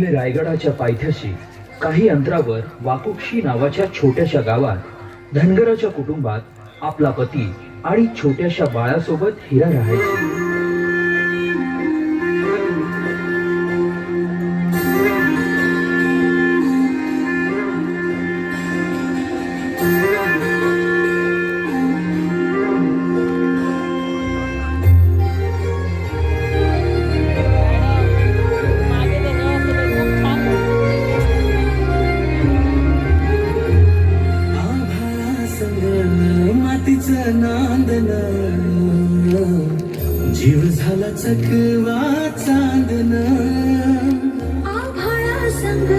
रायगडाच्या पायथ्याशी काही अंतरावर वाकुक्षी नावाच्या छोट्याशा गावात धनगराच्या कुटुंबात आपला पती आणि छोट्याशा बाळासोबत हिरा राहायची. नांदन जीव झाला चकवा चांदन आभाळा संग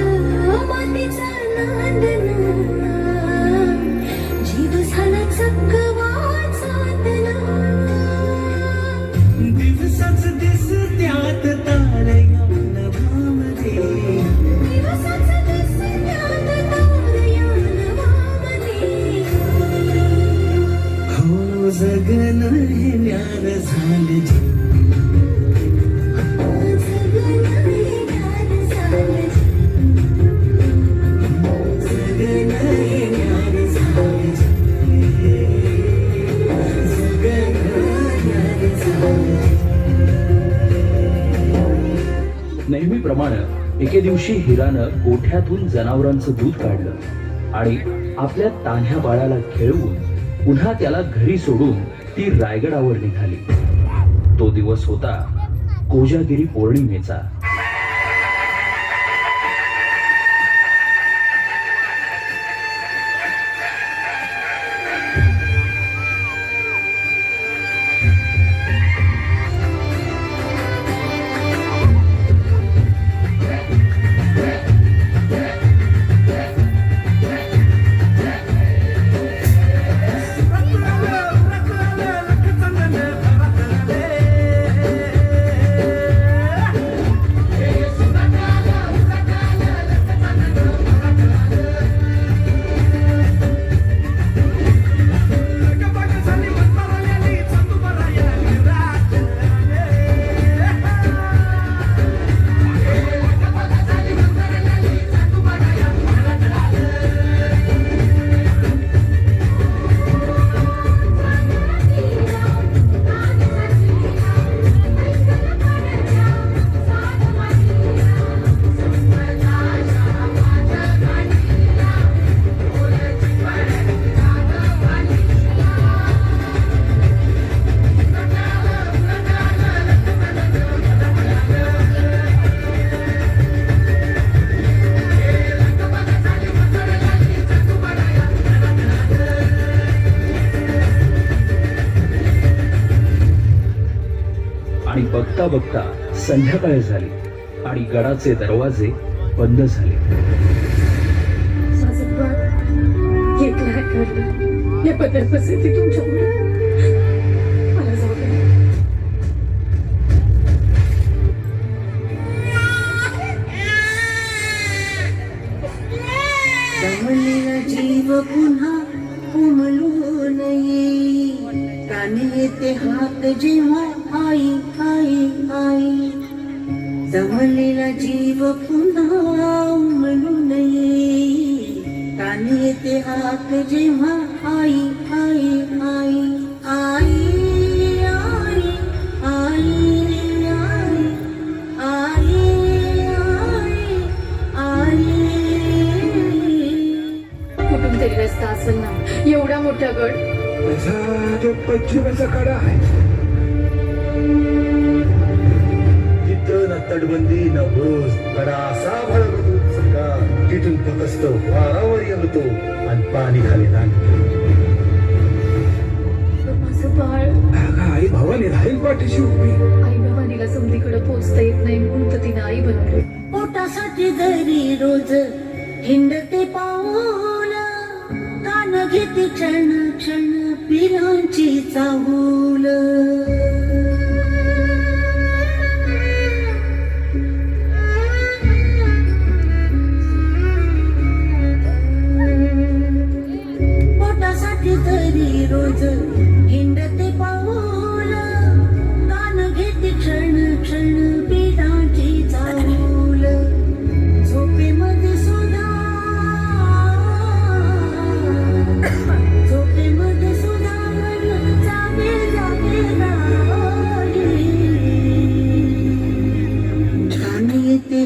मातीचा नांदन जीव झाला चकवा चांदन दिवसाच दिस त्यात तारया नभामध्ये दिवसाच दिस त्यात तारया नभामध्ये हो जगन हे ज्ञान झाले नेहमीप्रमाणे एके दिवशी हिरानं गोठ्यातून जनावरांचं दूध काढलं आणि आपल्या तान्ह्या बाळाला खेळवून पुन्हा त्याला घरी सोडून ती रायगडावर निघाली. तो दिवस होता कोजागिरी पौर्णिमेचा. आणि बघता बघता संध्याकाळ झाली आणि गडाचे दरवाजे बंद झाले. माझं बाळ एकला ठरलं हे बदल पसंती तुमच्यामुळे मला जाऊ दे. जमलेला जीव पुन्हा उमलून येई काने येते हात जेव्हा आई आई आई जमलेला जीव पुन्हा उमलून येई काने येते हात जेव्हा आई आई आई आई आई आई आई आई कुठून तरी रस्ता असेल ना एवढा मोठा गड. पश्चिमेचा कडा आहे तिथं ना तटबंदी ना भोज कडा असा भडकतो सगळा तिथून फकस्त वारावर येतो आणि पाणी खाली नांगतो. माझं बाळ आई भावाने राहील पाठीशी उभी. आई बाबानीला समधीकडे पोचता येत नाही म्हणून तर तिने आई बनवली. पोटासाठी दरी रोज हिंडते पाऊल कान घेते क्षण क्षण पिरांची चाहूल पोटासाठी दरी रोज हिंडते पाऊल कान घेते क्षण क्षण पिरांची चाहूल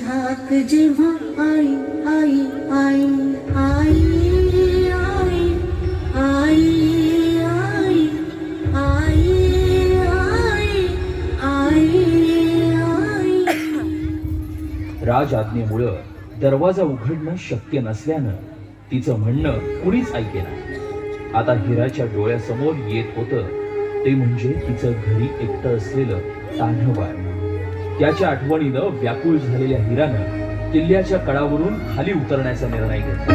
हाक जेव्हा आई आई आई आई आई आई आई आई आई आई राज आज्ञेमुळं दरवाजा उघडणं शक्य नसल्यानं तिचं म्हणणं कुणीच ऐकेना. आता हिराच्या डोळ्यासमोर येत होतं ते म्हणजे तिचं घरी एकटं असलेलं तान्हं बाळ. त्याच्या आठवणीनं व्याकुळ झालेल्या हिरानं किल्ल्याच्या कडावरून खाली उतरण्याचा निर्णय घेतला.